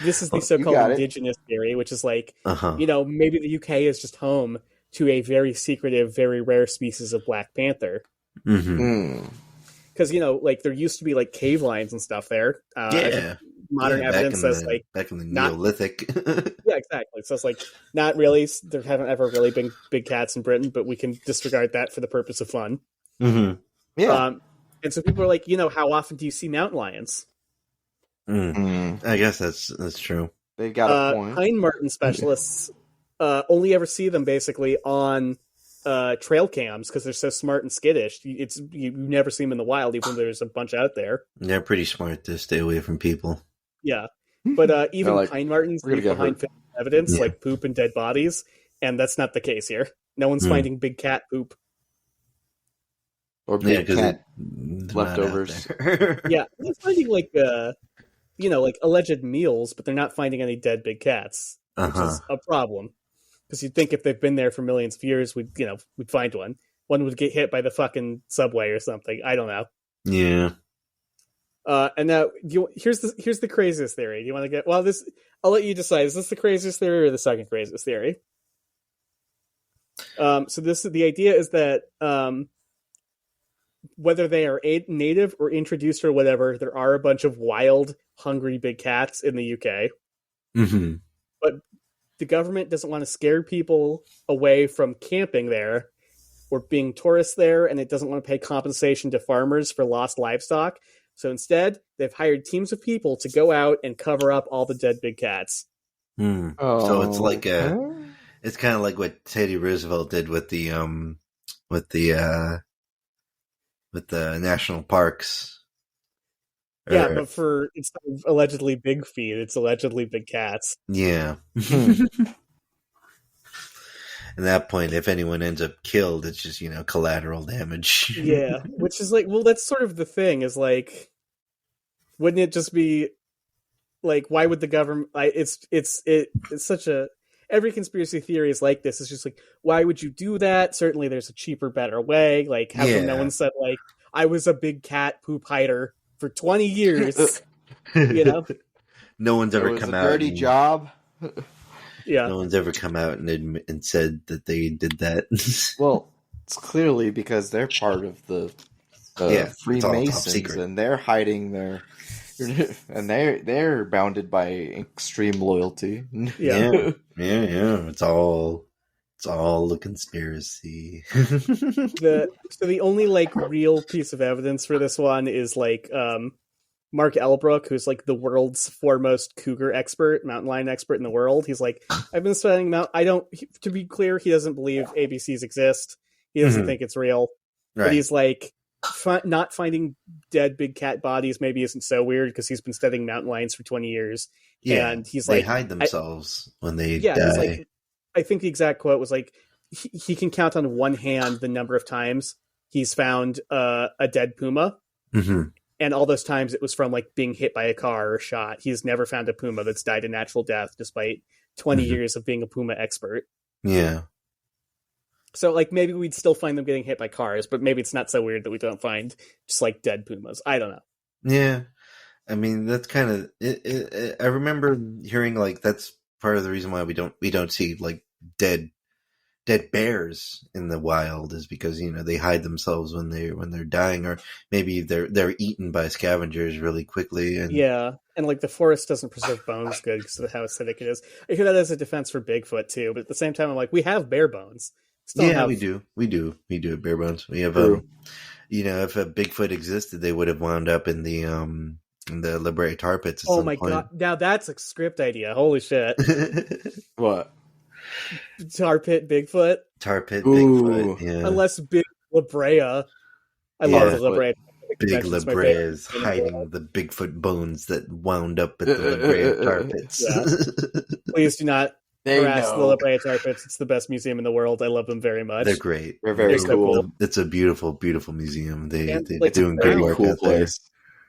This is the so-called indigenous theory, which is maybe the UK is just home to a very secretive, very rare species of black panther. Because, there used to be cave lines and stuff there. Modern evidence says back in the Neolithic. Yeah, exactly. So it's not really, there haven't ever really been big cats in Britain, but we can disregard that for the purpose of fun. Yeah. And so people are like, how often do you see mountain lions? I guess that's true. They got a point. Pine marten specialists only ever see them basically on trail cams because they're so smart and skittish. You never see them in the wild, even though there's a bunch out there. They're pretty smart to stay away from people. Yeah, but even pine martens leave behind evidence like poop and dead bodies, and that's not the case here. No one's finding big cat poop or big cat leftovers. Yeah, they're finding alleged meals, but they're not finding any dead big cats, which is a problem. Because you'd think if they've been there for millions of years, we'd find one. One would get hit by the fucking subway or something. I don't know. Yeah. And now here's the craziest theory. Do you want to get? Well, this I'll let you decide. Is this the craziest theory or the second craziest theory? So the idea is that whether they are native or introduced or whatever, there are a bunch of wild, hungry big cats in the UK. Mm-hmm. But the government doesn't want to scare people away from camping there or being tourists there, and it doesn't want to pay compensation to farmers for lost livestock. So instead, they've hired teams of people to go out and cover up all the dead big cats. So it's it's kind of like what Teddy Roosevelt did with the national parks. Yeah, but instead of allegedly big feet, it's allegedly big cats. Yeah. At that point, if anyone ends up killed, it's just, collateral damage. Yeah, which is that's sort of the thing, is wouldn't it just be why would the government, it's such a, every conspiracy theory is like this. It's just why would you do that? Certainly there's a cheaper, better way. How come no one said, I was a big cat poop hider for 20 years, No one's ever come out. It was a dirty job. Yeah. No one's ever come out and said that they did that. Well, it's clearly because they're part of the Freemasons, and they're hiding their, and they're bounded by extreme loyalty. Yeah. It's all a conspiracy. So the only real piece of evidence for this one is Mark Elbrook, who's like the world's foremost cougar expert, mountain lion expert in the world. He's like, I've been studying to be clear, he doesn't believe ABCs exist. He doesn't think it's real. Right. But he's like, not finding dead big cat bodies maybe isn't so weird because he's been studying mountain lions for 20 years. Yeah, and he's they like, hide themselves when they die. He's like, I think the exact quote was like, he can count on one hand the number of times he's found a dead puma. Mm-hmm. And all those times it was from like being hit by a car or shot. He's never found a puma that's died a natural death despite 20 years of being a puma expert. Yeah. So like maybe we'd still find them getting hit by cars, but maybe it's not so weird that we don't find just like dead pumas. I don't know. Yeah. I mean, that's kind of I remember hearing like that's part of the reason why we don't see like dead bears in the wild is because, you know, they hide themselves when they're dying, or maybe they're eaten by scavengers really quickly. And and like the forest doesn't preserve bones good because of how acidic it is. I hear that as a defense for Bigfoot too, but at the same time I'm like, we have bear bones. We do have bare bones. We have you know, if a Bigfoot existed, they would have wound up in the Liberated tar pits at some point. God, now that's a script idea. Holy shit. What? Tar pit Bigfoot. Tar pit Bigfoot. Yeah. Unless Big La Brea. I love the La Brea. Big La Brea is hiding the Bigfoot bones that wound up at the La Brea tar pits. Yeah. Please do not harass the La Brea tar pits. It's the best museum in the world. I love them very much. They're great. They're very cool. It's a beautiful, beautiful museum. They're doing great work cool out there. place.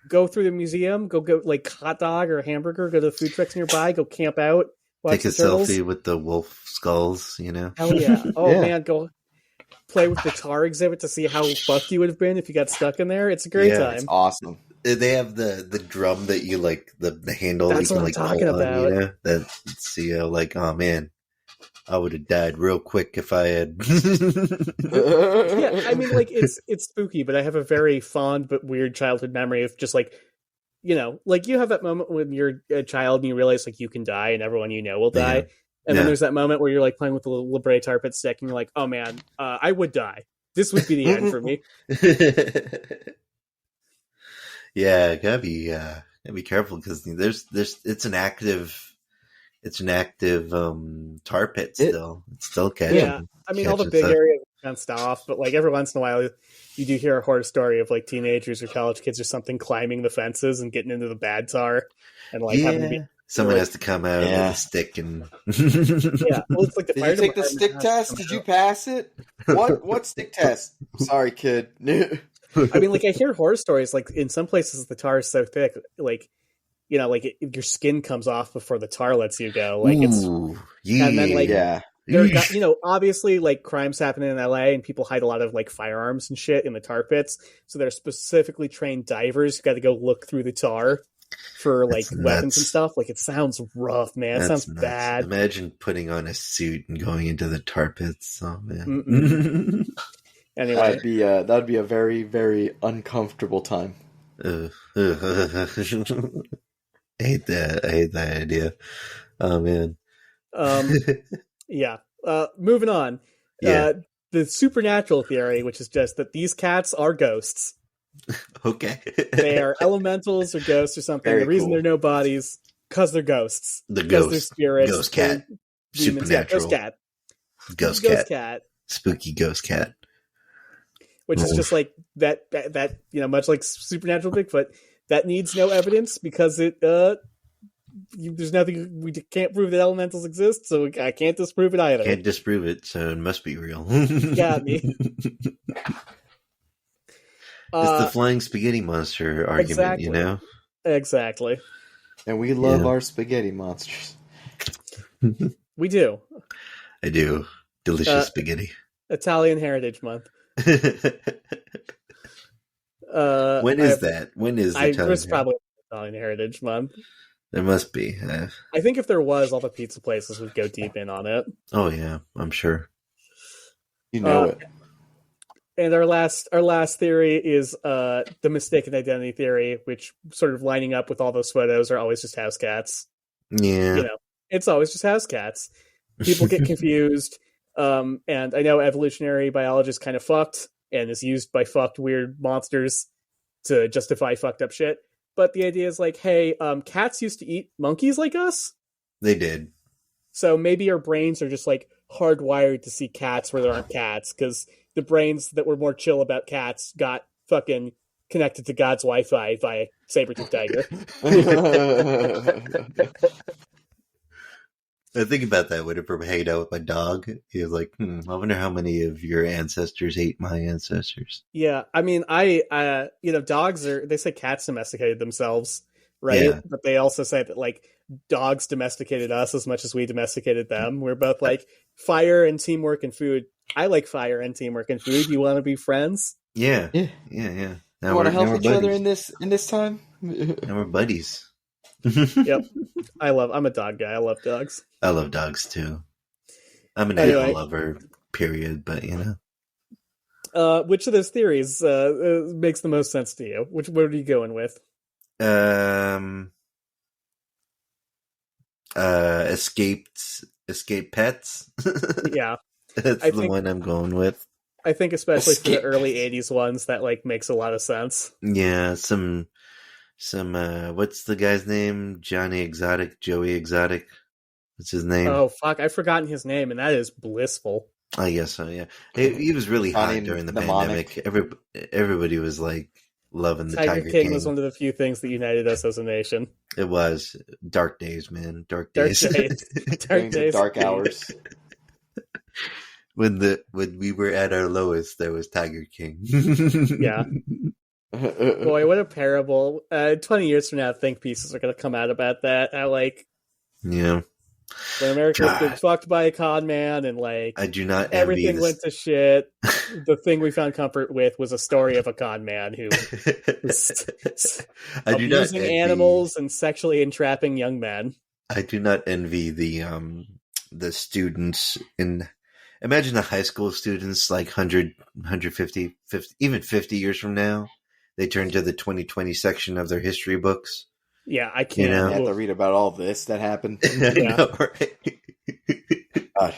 Go through the museum. Go like hot dog or hamburger. Go to the food trucks nearby. Go camp out. Take a selfie with the wolf skulls, you know? Hell yeah. Oh, man, go play with the tar exhibit to see how fucked you would have been if you got stuck in there. It's a great time. It's awesome. They have the drum that you like, the handle That's that you what can I'm like talking pull about. on, you know? That's, you know, like, oh man, I would have died real quick if I had. Yeah, I mean, like, it's spooky, but I have a very fond but weird childhood memory of just like, you know, like you have that moment when you're a child and you realize like you can die and everyone you know will die. Yeah. And then there's that moment where you're like playing with the La Brea tar pit stick and you're like, oh man, I would die. This would be the end for me. Yeah, gotta be careful because there's it's an active tar pit still. It's still catching. Yeah, I mean all the big areas are fenced off, but like every once in a while you do hear a horror story of like teenagers or college kids or something climbing the fences and getting into the bad tar and like having to be. Someone has to come out with a stick and. Yeah, well, it's like the fire Did you take the stick test? Did you pass it? What stick test? Sorry, kid. I mean, like I hear horror stories. Like in some places, the tar is so thick, like you know, like your skin comes off before the tar lets you go. Like it's, and then like you know, obviously, like crimes happen in LA, and people hide a lot of like firearms and shit in the tar pits. So there are specifically trained divers who got to go look through the tar for like weapons and stuff. Like it sounds rough, man. It sounds bad. Imagine putting on a suit and going into the tar pits. Oh man. Anyway, that'd be a very, very uncomfortable time. I hate that idea. Oh man. Yeah. Moving on. Yeah. The supernatural theory, which is just that these cats are ghosts. Okay. They are elementals or ghosts or something. Very the reason cool. they're no bodies, because they're ghosts. Because they're spirits. Ghost cat. Demons. Supernatural. Yeah, ghost cat. Spooky ghost cat. Which is just like that, you know, much like supernatural Bigfoot, that needs no evidence because it, there's nothing, we can't prove that elementals exist, so I can't disprove it either. Can't disprove it, so it must be real. Got me. It's the flying spaghetti monster argument, exactly. You know? Exactly. And we love our spaghetti monsters. We do. I do. Delicious spaghetti. Italian Heritage Month. When is that? When is the Italian There's probably Italian Heritage Month. There must be. I think if there was, all the pizza places would go deep in on it. Oh yeah, I'm sure. You know it. And our last theory is the mistaken identity theory, which sort of lining up with all those photos are always just house cats. Yeah. You know, it's always just house cats. People get confused. And I know evolutionary biology is kind of fucked and is used by fucked weird monsters to justify fucked up shit. but the idea is like, hey, cats used to eat monkeys like us. They did. So maybe our brains are just like hardwired to see cats where there aren't cats, because the brains that were more chill about cats got fucking connected to God's Wi-Fi via saber-tooth tiger. I think about that whenever I hang out with my dog. He's like, I wonder how many of your ancestors ate my ancestors. Yeah, I mean, dogs they say cats domesticated themselves, right? Yeah. But they also say that, like, dogs domesticated us as much as we domesticated them. We're both like fire and teamwork and food. I like fire and teamwork and food. You want to be friends? Yeah. Yeah. Now You want to help each buddies. other in this time? Now we're buddies. Yep. I'm a dog guy. I love dogs. I love dogs too. I'm an Anyway. animal lover, period, but you know. Which of those theories makes the most sense to you? What are you going with? Escaped pets. Yeah. That's I the think- one I'm going with. I think especially for the Escape early pets. 80s ones, that like makes a lot of sense. Yeah, some what's the guy's name? Johnny Exotic, Joey Exotic. What's his name? Oh, fuck. I've forgotten his name, and that is blissful. I guess so, yeah. He was really hot Johnny during the Mnemonic. pandemic. Everybody was like loving the Tiger King was one of the few things that united us as a nation. It was dark days, man. Dark Dark days. days. During the dark hours. when we were at our lowest, there was Tiger King. Yeah. Boy, what a parable. 20 years from now, think pieces are going to come out about that. Yeah. When America was God. getting fucked by a con man and like I do not envy everything this. went to shit. The thing we found comfort with was a story of a con man who was I do not abusing envy animals and sexually entrapping young men. I do not envy the students in. Imagine the high school students like 100, 150, 50, even 50 years from now. They turn to the 2020 section of their history books. Yeah, I can't. You know? I have to read about all this that happened. I know, right? God.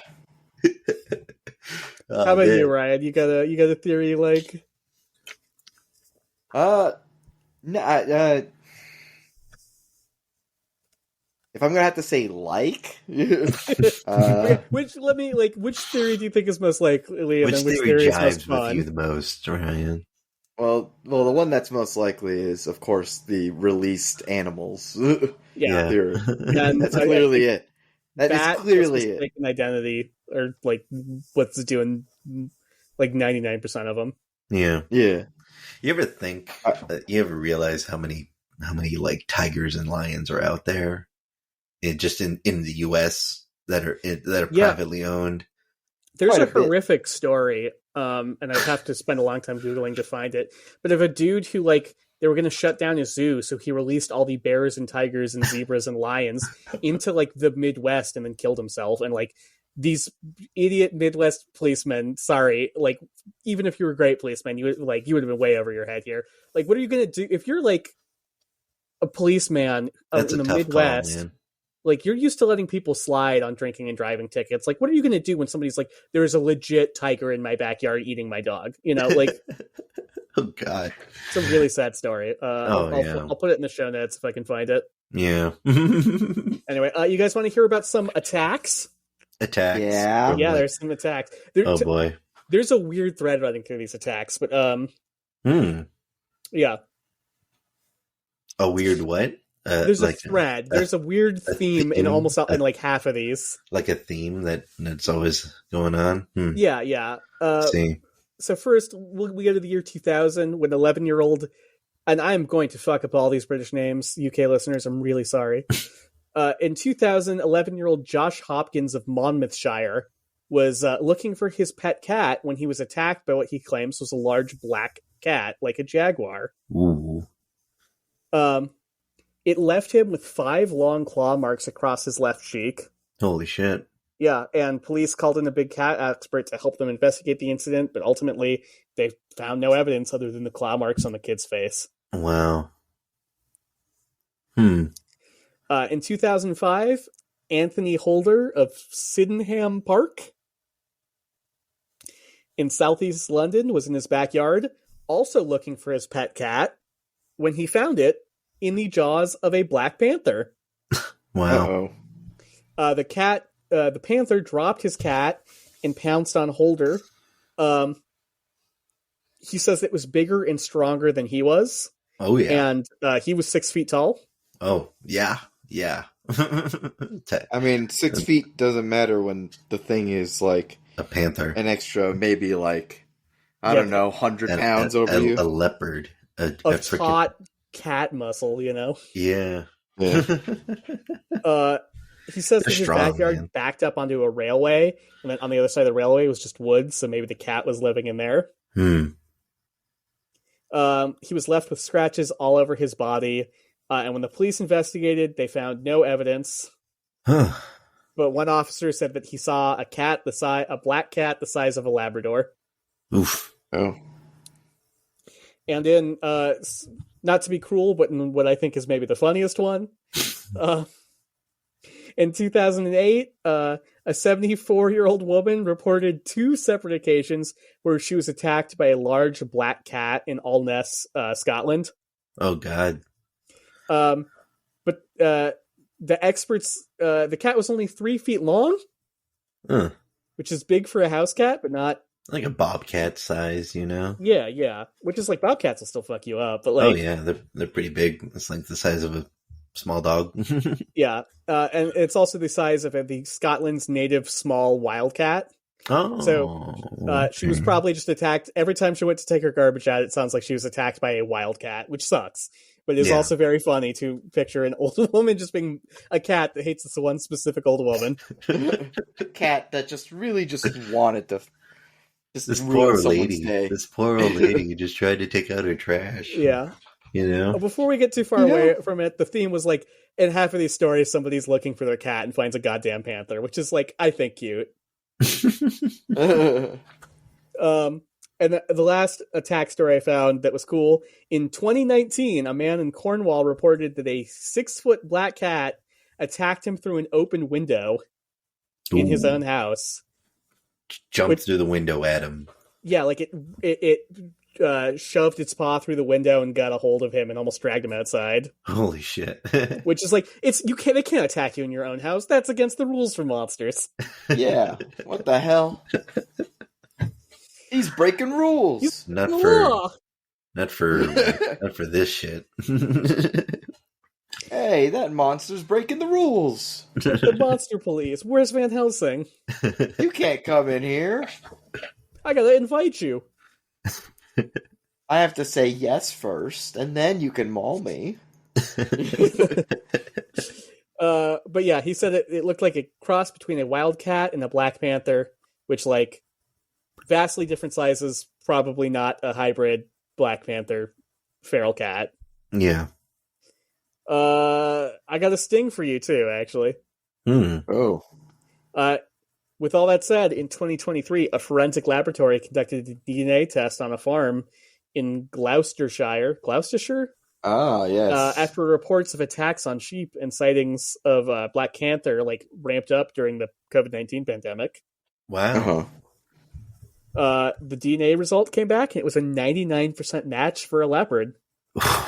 Oh, How about man. you, Ryan? You got a theory like? No, if I'm gonna have to say Which theory do you think is most likely, and Which then which theory theory is most jives with fun? you the most, Ryan? well, the one that's most likely is, of course, the released animals. Yeah, Theory. And That's I clearly it. That Bat is clearly just it. mistaken identity, or like what's doing like 99% of them. Yeah. Yeah. You ever think? You ever realize how many like tigers and lions are out there, just in the U.S. that are Yeah. privately owned? There's Quite a a bit. horrific story, and I'd have to spend a long time Googling to find it, but of a dude who, like, they were going to shut down his zoo, so he released all the bears and tigers and zebras and lions into, like, the Midwest and then killed himself. And, like, these idiot Midwest policemen, sorry, like, even if you were a great policeman, you would have been way over your head here. Like, what are you going to do if you're, like, a policeman That's in a the tough Midwest? call, man. Like, you're used to letting people slide on drinking and driving tickets. Like, what are you going to do when somebody's like, there's a legit tiger in my backyard eating my dog? You know, like, Oh God. it's a really sad story. Yeah. I'll put it in the show notes if I can find it. Yeah. Anyway, you guys want to hear about some attacks? Attacks. Yeah. Yeah, there's some attacks. Oh boy. There's a weird thread running through these attacks, but yeah. A weird what? There's like a thread. There's a weird theme in theme? almost in like half of these. like a theme that's always going on. Yeah. See. So first, we go to the year 2000 when 11-year-old, and I'm going to fuck up all these British names, UK listeners, I'm really sorry. In 2000, 11-year-old Josh Hopkins of Monmouthshire was looking for his pet cat when he was attacked by what he claims was a large black cat, like a jaguar. Ooh. It left him with 5 long claw marks across his left cheek. Holy shit. Yeah, and police called in a big cat expert to help them investigate the incident, but ultimately they found no evidence other than the claw marks on the kid's face. Wow. In 2005, Anthony Holder of Sydenham Park in southeast London was in his backyard, also looking for his pet cat. When he found it, in the jaws of a black panther. Wow. The panther dropped his cat and pounced on Holder. He says it was bigger and stronger than he was. Oh, yeah. And he was 6 feet tall. Oh, yeah. Yeah. I mean, 6 feet doesn't matter when the thing is like a panther. An extra, maybe like, I don't know, 100 pounds over you. A leopard. A taut cat muscle, you know? Yeah. He says that his backyard backed up onto a railway, and then on the other side of the railway was just woods, so maybe the cat was living in there. He was left with scratches all over his body, and when the police investigated, they found no evidence. But one officer said that he saw a black cat the size of a Labrador. Oof. Oh. And in, not to be cruel, but in what I think is maybe the funniest one, in 2008, a 74-year-old woman reported 2 separate occasions where she was attacked by a large black cat in Alness, Scotland. Oh, God. But the experts, the cat was only 3 feet long, which is big for a house cat, but not... Like a bobcat size, you know? Yeah. Which is like, bobcats will still fuck you up, but like... Oh, yeah, they're pretty big. It's like the size of a small dog. Yeah, and it's also the size of the Scotland's native small wildcat. Oh. So she was probably just attacked. Every time she went to take her garbage out, it sounds like she was attacked by a wildcat, which sucks. But it is also very funny to picture an old woman just being a cat that hates this one specific old woman. A cat that just really wanted to... This poor old lady just tried to take out her trash. Yeah. You know? Before we get too far away from it, the theme was like, in half of these stories, somebody's looking for their cat and finds a goddamn panther, which is like, I think cute. And the last attack story I found that was cool, in 2019, a man in Cornwall reported that a 6-foot black cat attacked him through an open window in his own house. Jumped through the window at him. Yeah, like it shoved its paw through the window and got a hold of him and almost dragged him outside. Holy shit! Which is like, they can't attack you in your own house. That's against the rules for monsters. Yeah, what the hell? He's breaking rules. Not for this shit. Hey, that monster's breaking the rules. The monster police. Where's Van Helsing? You can't come in here. I gotta invite you. I have to say yes first, and then you can maul me. But yeah, he said it looked like a cross between a wildcat and a black panther, which, like, vastly different sizes, probably not a hybrid black panther feral cat. Yeah. I got a sting for you too, actually. Oh. With all that said, in 2023, a forensic laboratory conducted a DNA test on a farm in Gloucestershire. Ah, yes. After reports of attacks on sheep and sightings of black panther ramped up during the COVID-19 pandemic. Wow. The DNA result came back, and it was a 99% match for a leopard.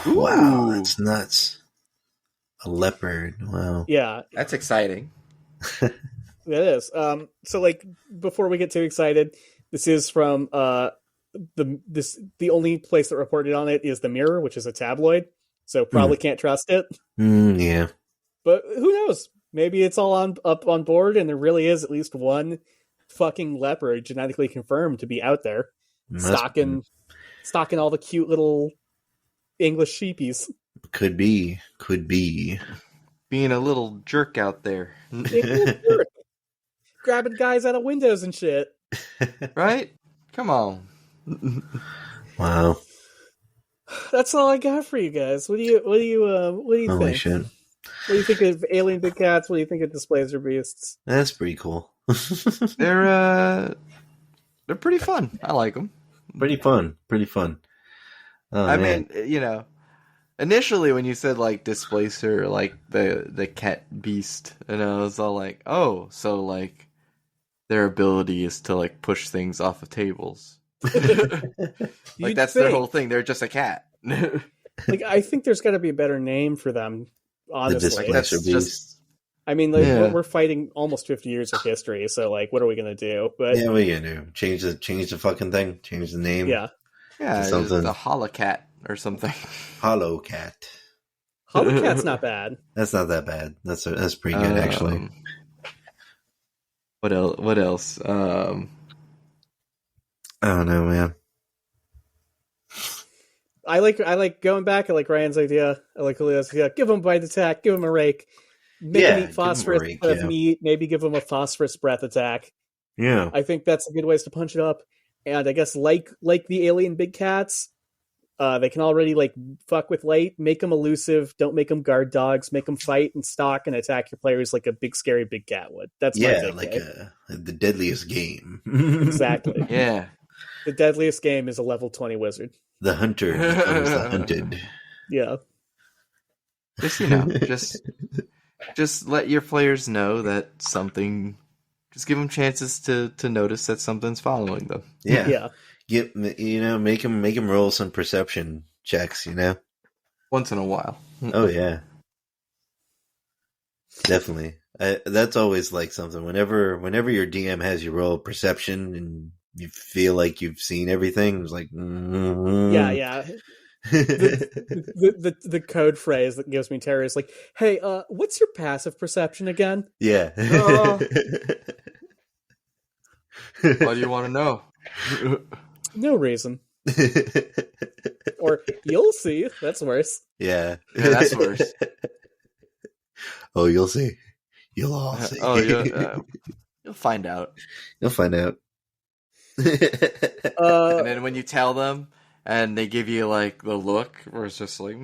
Wow, that's nuts. A leopard. Wow. Yeah. That's exciting. It is. So, like, before we get too excited, this is from the only place that reported on it is the Mirror, which is a tabloid. So probably can't trust it. Yeah. But who knows? Maybe it's all up on board, and there really is at least one fucking leopard genetically confirmed to be out there stalking all the cute little English sheepies. Could be. Being a little jerk out there. Grabbing guys out of windows and shit. Right? Come on. Wow. That's all I got for you guys. What do you Holy think? Shit. What do you think of Alien Big Cats? What do you think of Displacer Beasts? That's pretty cool. They're pretty fun. I like them. Pretty fun. Oh, I mean, you know, initially when you said like Displacer, like the cat beast, and I was all like, oh, so like their ability is to like push things off of tables. Like that's their whole thing. They're just a cat. Like, I think there's got to be a better name for them. The Honestly, Displacer That's Beasts. I mean, like, Yeah. we're fighting almost 50 years of history, so like, what are we gonna do? But Yeah, what are you gonna do? Change the fucking thing? Change the name? yeah, Yeah, just Something. the Holocat or something. Hollow Cat. Holocat's not bad. That's not that bad. That's pretty good, actually. What else? What else? I don't know, man. I like going back. I like Ryan's idea. I like Julia's idea. Give him a bite attack. Give him a rake. Make Yeah, him give him eat a phosphorus rake, instead yeah. of meat. Maybe give him a phosphorus breath attack. Yeah. I think that's a good ways to punch it up. And I guess like the alien big cats, they can already like fuck with light. Make them elusive. Don't make them guard dogs. Make them fight and stalk and attack your players like a big scary big cat would. That's my Yeah, take. like the deadliest game. Exactly. Yeah. The deadliest game is a level 20 wizard. The hunter becomes the hunted. Yeah. Just just let your players know that something. Just give them chances to notice that something's following them. Yeah. Yeah. Make them roll some perception checks, Once in a while. Oh, yeah. Definitely. That's always like something. Whenever your DM has you roll perception and you feel like you've seen everything, it's like, Yeah. The code phrase that gives me terror is like, hey, what's your passive perception again? Yeah. Why do you want to know? No reason. Or you'll see. That's worse. Yeah. Yeah, that's worse. Oh, you'll see. You'll all see. Oh, you'll find out. You'll find out. And then when you tell them, and they give you like the look, where it's just like,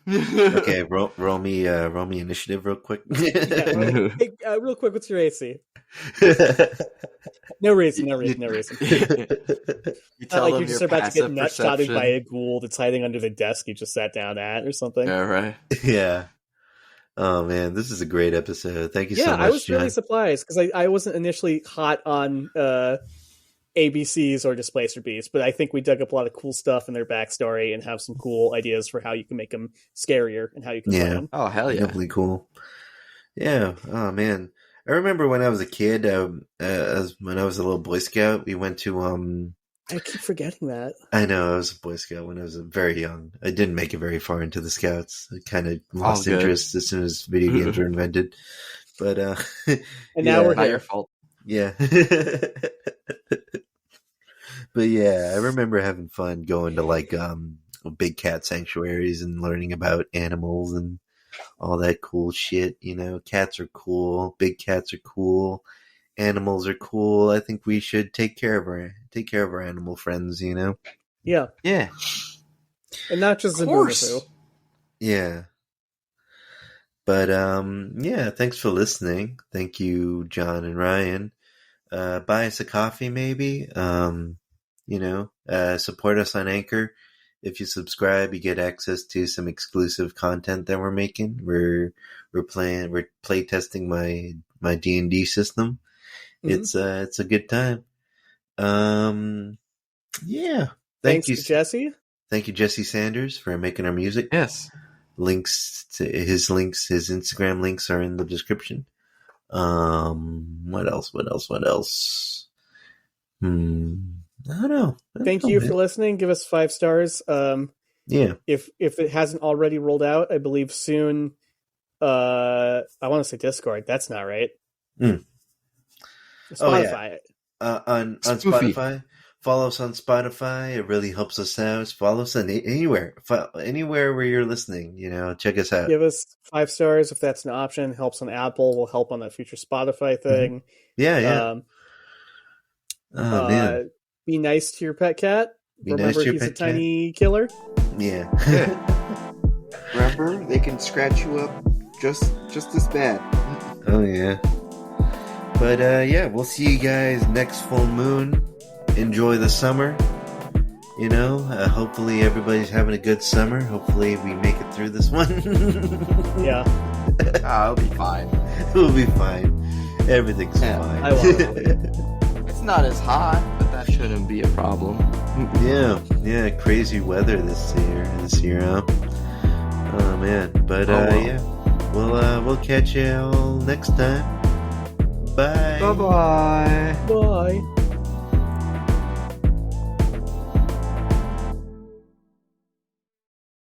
Okay, roll me initiative real quick. Yeah, hey, real quick, what's your AC? No reason. You Not tell like them you're just your about to get passive nut-shotted perception. by a ghoul that's hiding under the desk you just sat down at or something. Yeah, right. Yeah. Oh man, this is a great episode. Thank you so much, I was John. really surprised because I wasn't initially hot on ABCs or Displacer Beasts, but I think we dug up a lot of cool stuff in their backstory and have some cool ideas for how you can make them scarier and how you can play them. Oh, hell yeah. Definitely cool. Yeah. Oh man, I remember when I was a kid. When I was a little Boy Scout, we went to I keep forgetting that. I know I was a Boy Scout when I was very young. I didn't make it very far into the Scouts. I kind of lost good. interest as soon as video games were invented. But And now we're Not here. your fault. yeah. But yeah, I remember having fun going to like big cat sanctuaries and learning about animals and all that cool shit. Cats are cool, big cats are cool, animals are cool. I think we should take care of our animal friends. Yeah, Yeah. and not just Of course. Zabunafu. Yeah. But yeah, thanks for listening. Thank you, John and Ryan. Buy us a coffee, maybe. Support us on Anchor. If you subscribe, you get access to some exclusive content that we're making. We're play testing my D&D system. Mhm. It's a good time. Yeah. Thanks Thank to you, Jesse. Thank you, Jesse Sanders, for making our music. Yes. His Instagram links are in the description. What else? I don't know. Thank you for listening. Give us 5 stars. Yeah. If it hasn't already rolled out, I believe soon. I want to say Discord. That's not right. Spotify. On Spoofy. Spotify. Follow us on Spotify. It really helps us out. Follow us on anywhere where you're listening. Check us out. Give us 5 stars if that's an option. Helps on Apple. Will help on that future Spotify thing. Yeah. Man. Be nice to your pet cat. Be nice Remember, to your he's a pet cat. tiny killer. Yeah. Remember, they can scratch you up just as bad. Oh yeah. But yeah, we'll see you guys next full moon. Enjoy the summer. Hopefully everybody's having a good summer. Hopefully we make it through this one. Yeah, I'll be fine. We'll be fine. Everything's Yeah, fine. I want to. It's not as hot, but that shouldn't be a problem. Yeah, crazy weather this year, huh? Oh man, but well. yeah, we'll catch you all next time. Bye. Bye-bye. Bye.